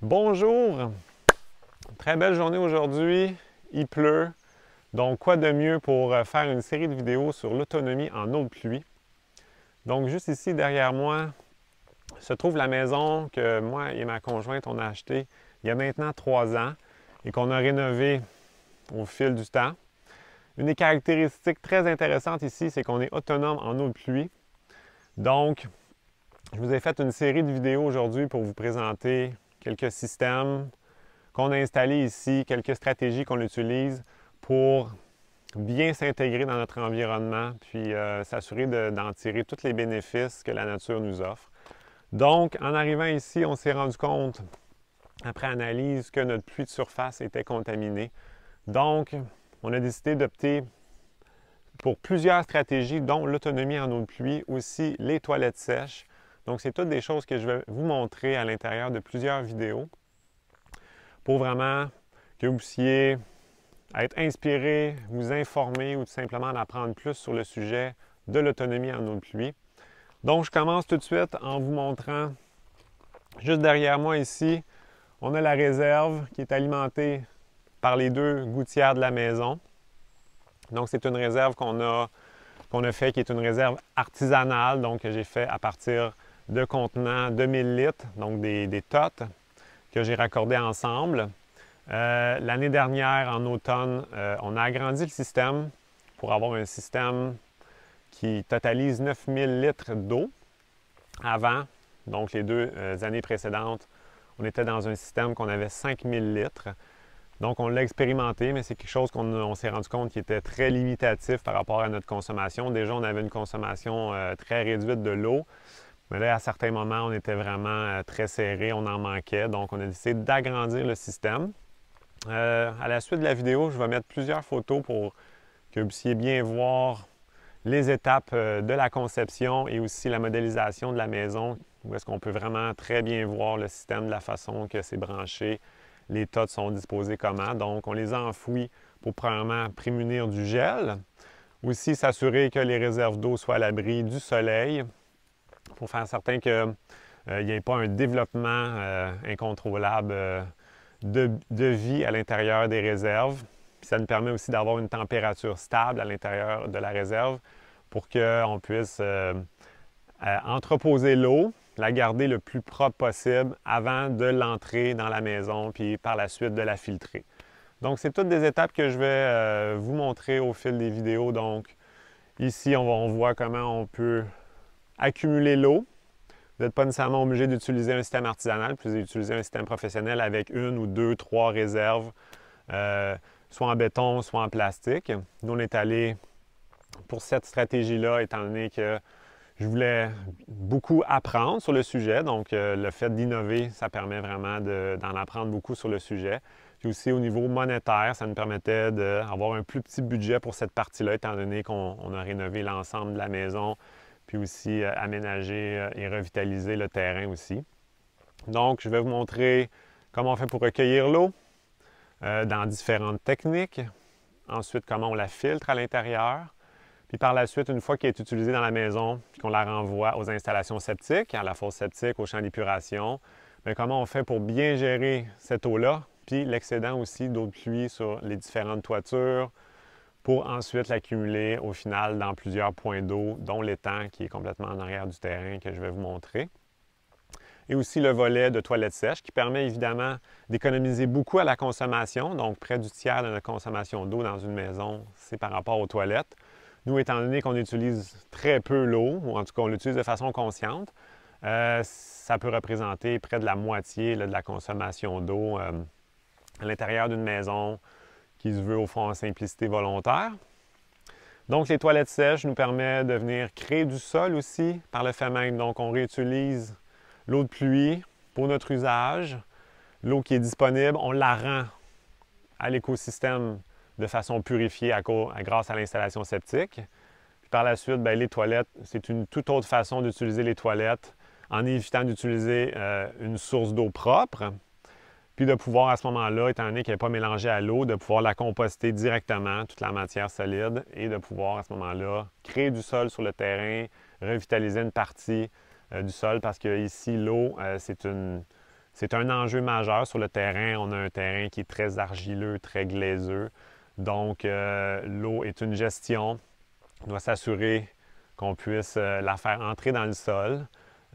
Bonjour! Très belle journée aujourd'hui, il pleut, donc quoi de mieux pour faire une série de vidéos sur l'autonomie en eau de pluie. Donc juste ici derrière moi se trouve la maison que moi et ma conjointe on a achetée il y a maintenant 3 ans et qu'on a rénovée au fil du temps. Une des caractéristiques très intéressantes ici, c'est qu'on est autonome en eau de pluie. Donc, je vous ai fait une série de vidéos aujourd'hui pour vous présenter quelques systèmes qu'on a installés ici, quelques stratégies qu'on utilise pour bien s'intégrer dans notre environnement, puis s'assurer d'en tirer tous les bénéfices que la nature nous offre. Donc, en arrivant ici, on s'est rendu compte, après analyse, que notre puits de surface était contaminé. Donc, on a décidé d'opter pour plusieurs stratégies, dont l'autonomie en eau de pluie, aussi les toilettes sèches. Donc, c'est toutes des choses que je vais vous montrer à l'intérieur de plusieurs vidéos pour vraiment que vous puissiez être inspiré, vous informer ou tout simplement en apprendre plus sur le sujet de l'autonomie en eau de pluie. Donc, je commence tout de suite en vous montrant, juste derrière moi ici, on a la réserve qui est alimentée par les 2 gouttières de la maison. Donc, c'est une réserve qu'on a fait, qui est une réserve artisanale, donc que j'ai fait à partir de contenants de 1000 litres, donc des TOT que j'ai raccordés ensemble. L'année dernière, en automne, on a agrandi le système pour avoir un système qui totalise 9000 litres d'eau. Avant, donc les 2 années précédentes, on était dans un système qu'on avait 5000 litres. Donc, on l'a expérimenté, mais c'est quelque chose qu'on s'est rendu compte qui était très limitatif par rapport à notre consommation. Déjà, on avait une consommation très réduite de l'eau, mais là, à certains moments, on était vraiment très serré, on en manquait. Donc, on a décidé d'agrandir le système. À la suite de la vidéo, je vais mettre plusieurs photos pour que vous puissiez bien voir les étapes de la conception et aussi la modélisation de la maison, où est-ce qu'on peut vraiment très bien voir le système de la façon que c'est branché, les TOT sont disposés comment. Donc, on les a enfouis pour premièrement prémunir du gel. Aussi, s'assurer que les réserves d'eau soient à l'abri du soleil pour faire certain qu'il n'y ait pas un développement incontrôlable de vie à l'intérieur des réserves. Puis ça nous permet aussi d'avoir une température stable à l'intérieur de la réserve pour qu'on puisse entreposer l'eau, la garder le plus propre possible avant de l'entrer dans la maison, puis par la suite de la filtrer. Donc, c'est toutes des étapes que je vais vous montrer au fil des vidéos. Donc, ici, on voit comment on peut accumuler l'eau. Vous n'êtes pas nécessairement obligé d'utiliser un système artisanal, vous pouvez utiliser un système professionnel avec 1 ou 2, 3 réserves, soit en béton, soit en plastique. Nous, on est allé pour cette stratégie-là, étant donné que je voulais beaucoup apprendre sur le sujet. Donc, le fait d'innover, ça permet vraiment d'en apprendre beaucoup sur le sujet. Puis aussi, au niveau monétaire, ça nous permettait d'avoir un plus petit budget pour cette partie-là, étant donné qu'on a rénové l'ensemble de la maison, puis aussi aménager et revitaliser le terrain aussi. Donc, je vais vous montrer comment on fait pour recueillir l'eau dans différentes techniques. Ensuite, comment on la filtre à l'intérieur. Puis par la suite, une fois qu'elle est utilisée dans la maison, puis qu'on la renvoie aux installations septiques, à la fosse septique, au champ d'épuration, bien, comment on fait pour bien gérer cette eau-là, puis l'excédent aussi d'eau de pluie sur les différentes toitures, pour ensuite l'accumuler au final dans plusieurs points d'eau, dont l'étang qui est complètement en arrière du terrain que je vais vous montrer. Et aussi le volet de toilettes sèches qui permet évidemment d'économiser beaucoup à la consommation, donc près du tiers de notre consommation d'eau dans une maison, c'est par rapport aux toilettes. Nous, étant donné qu'on utilise très peu l'eau, ou en tout cas on l'utilise de façon consciente, ça peut représenter près de la moitié là, de la consommation d'eau à l'intérieur d'une maison qui se veut au fond en simplicité volontaire. Donc, les toilettes sèches nous permettent de venir créer du sol aussi par le fait même. Donc, on réutilise l'eau de pluie pour notre usage. L'eau qui est disponible, on la rend à l'écosystème de façon purifiée grâce à l'installation septique. Puis par la suite, bien, les toilettes, c'est une toute autre façon d'utiliser les toilettes en évitant d'utiliser une source d'eau propre. Puis de pouvoir à ce moment-là, étant donné qu'elle n'est pas mélangée à l'eau, de pouvoir la composter directement, toute la matière solide, et de pouvoir à ce moment-là créer du sol sur le terrain, revitaliser une partie du sol, parce que ici, l'eau, C'est un enjeu majeur sur le terrain. On a un terrain qui est très argileux, très glaiseux. Donc, l'eau est une gestion. On doit s'assurer qu'on puisse la faire entrer dans le sol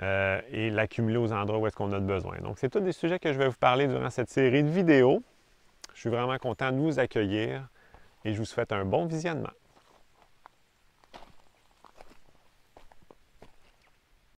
et l'accumuler aux endroits où est-ce qu'on a besoin. Donc, c'est tous des sujets que je vais vous parler durant cette série de vidéos. Je suis vraiment content de vous accueillir et je vous souhaite un bon visionnement.